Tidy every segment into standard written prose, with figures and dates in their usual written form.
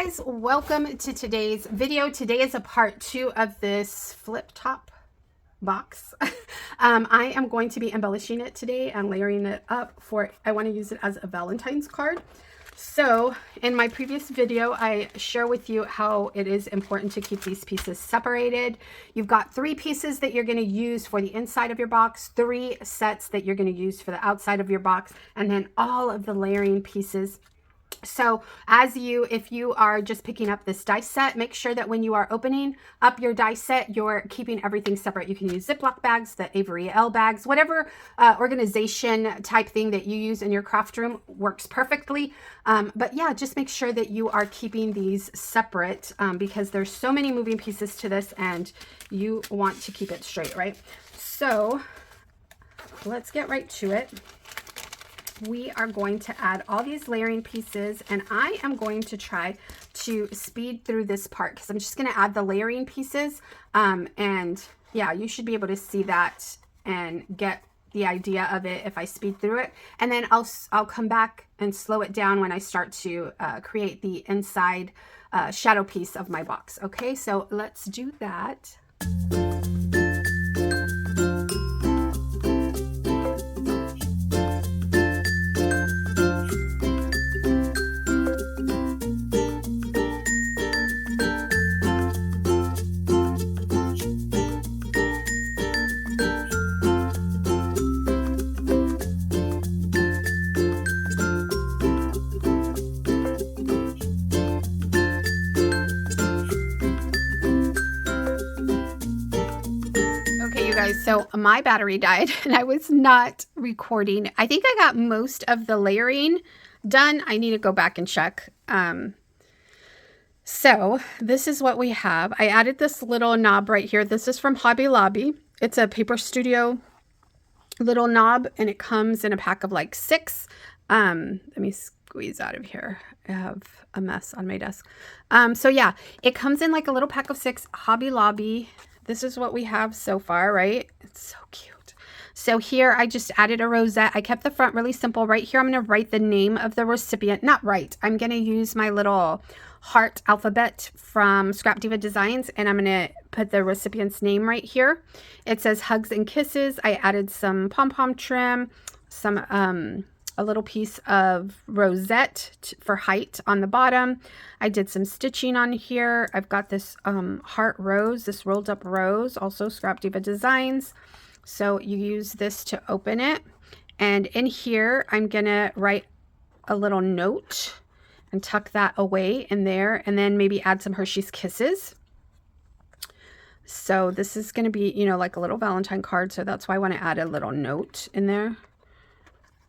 guys, welcome to today's video. Today is a part 2 of this flip top box. I am going to be embellishing it today and layering it up I want to use it as a Valentine's card. So in my previous video, I share with you how it is important to keep these pieces separated. You've got 3 pieces that you're going to use for the inside of your box, 3 sets that you're going to use for the outside of your box, and then all of the layering pieces. So if you are just picking up this die set, make sure that when you are opening up your die set, you're keeping everything separate. You can use Ziploc bags, the Avery L bags, whatever organization type thing that you use in your craft room works perfectly. But yeah, just make sure that you are keeping these separate because there's so many moving pieces to this and you want to keep it straight, right? So let's get right to it. We are going to add all these layering pieces, and I am going to try to speed through this part because I'm just going to add the layering pieces. And yeah, you should be able to see that and get the idea of it if I speed through it. And then I'll come back and slow it down when I start to create the inside shadow piece of my box. Okay, so let's do that. So my battery died and I was not recording. I think I got most of the layering done. I need to go back and check. So this is what we have. I added this little knob right here. This is from Hobby Lobby. It's a Paper Studio little knob and it comes in a pack of like 6. Let me squeeze out of here. I have a mess on my desk. So yeah, it comes in like a little pack of 6. Hobby Lobby. This is what we have so far, right? It's so cute. So here I just added a rosette. I kept the front really simple. Right here I'm going to write the name of the recipient. Not write. I'm going to use my little heart alphabet from Scrap Diva Designs, and I'm going to put the recipient's name right here. It says Hugs and Kisses. I added some pom-pom trim, a little piece of rosette for height on the bottom. I did some stitching on here. I've got this heart rose, this rolled up rose, also Scrap Diva Designs. So you use this to open it. And in here, I'm gonna write a little note and tuck that away in there, and then maybe add some Hershey's Kisses. So this is gonna be, you know, like a little Valentine card. So that's why I wanna add a little note in there.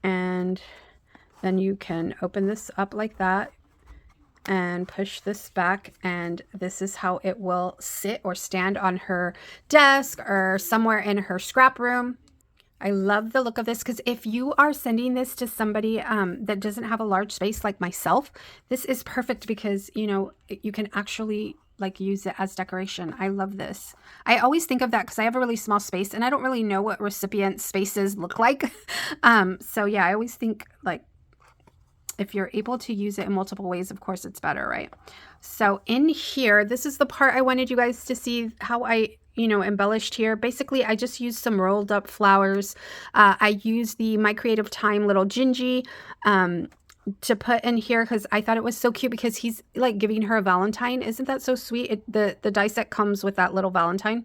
And then you can open this up like that and push this back, and this is how it will sit or stand on her desk or somewhere in her scrap room. I love the look of this because if you are sending this to somebody that doesn't have a large space like myself, this is perfect because, you know, you can actually like use it as decoration. I love this. I always think of that because I have a really small space and I don't really know what recipient spaces look like. So yeah, I always think like if you're able to use it in multiple ways, of course it's better, right? So in here, this is the part I wanted you guys to see how I, you know, embellished here. Basically, I just used some rolled up flowers. I used the My Creative Time little Gingy to put in here because I thought it was so cute because he's like giving her a Valentine. Isn't that so sweet? The die set comes with that little Valentine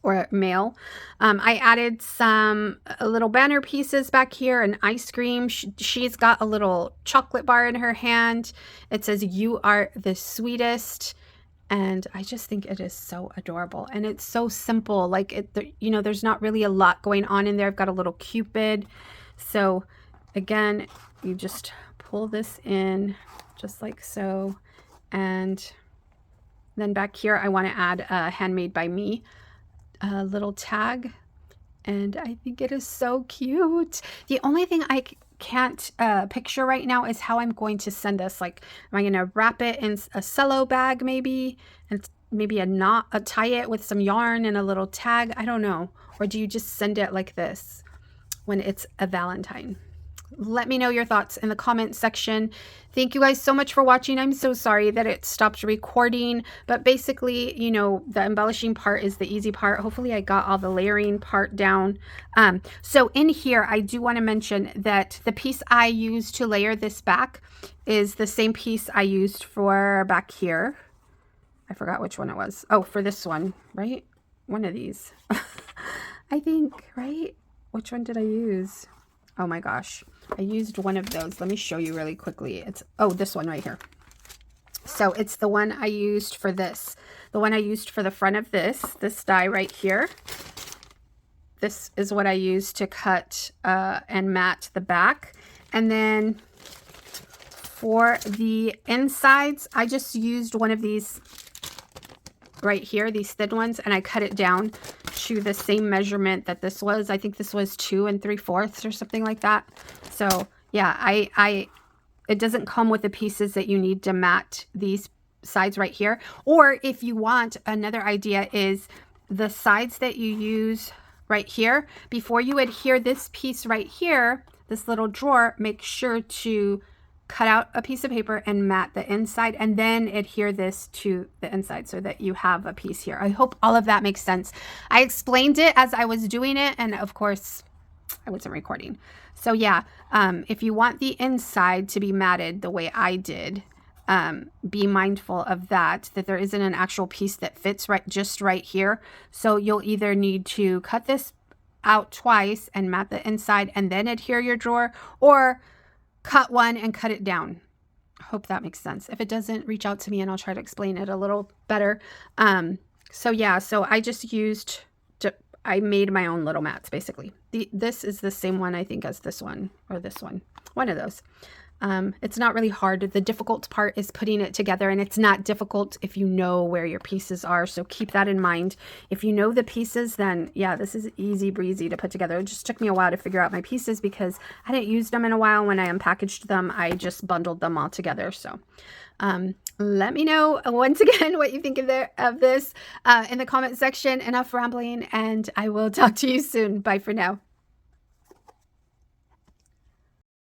or male. I added some little banner pieces back here, an ice cream. She's got a little chocolate bar in her hand. It says, "You are the sweetest." And I just think it is so adorable. And it's so simple. Like, you know, there's not really a lot going on in there. I've got a little Cupid. So again, you just pull this in just like so. And then back here, I want to add a Handmade by Me little tag. And I think it is so cute. The only thing I can't picture right now is how I'm going to send this. Like, am I going to wrap it in a cello bag maybe? And maybe tie it with some yarn and a little tag? I don't know. Or do you just send it like this when it's a Valentine? Let me know your thoughts in the comment section. Thank you guys so much for watching. I'm so sorry that it stopped recording, but basically, you know, the embellishing part is the easy part. Hopefully I got all the layering part down. So in here, I do want to mention that the piece I used to layer this back is the same piece I used for back here. I forgot which one it was. Oh, for this one, right? One of these. I think, right? Which one did I use? Oh my gosh. I used one of those. Let me show you really quickly. It's, oh, this one right here. So it's the one I used for this. The one I used for the front of this die right here. This is what I used to cut and mat the back. And then for the insides, I just used one of these right here, these thin ones, and I cut it down to the same measurement that this was. I think this was 2 3/4 or something like that. So yeah, it doesn't come with the pieces that you need to mat these sides right here. Or if you want, another idea is the sides that you use right here, before you adhere this piece right here, this little drawer, make sure to cut out a piece of paper and mat the inside, and then adhere this to the inside so that you have a piece here. I hope all of that makes sense. I explained it as I was doing it, and of course I wasn't recording. So yeah, if you want the inside to be matted the way I did, be mindful of that there isn't an actual piece that fits just right here. So you'll either need to cut this out twice and mat the inside and then adhere your drawer, or cut one and cut it down. I hope that makes sense. If it doesn't, reach out to me and I'll try to explain it a little better. So yeah, so I just used, I made my own little mats basically. This is the same one I think as this one, or this one of those. It's not really hard. The difficult part is putting it together, and it's not difficult if you know where your pieces are. So keep that in mind. If you know the pieces, then yeah, this is easy breezy to put together. It just took me a while to figure out my pieces because I hadn't used them in a while. When I unpackaged them, I just bundled them all together. So let me know once again what you think of this in the comment section. Enough rambling, and I will talk to you soon. Bye for now.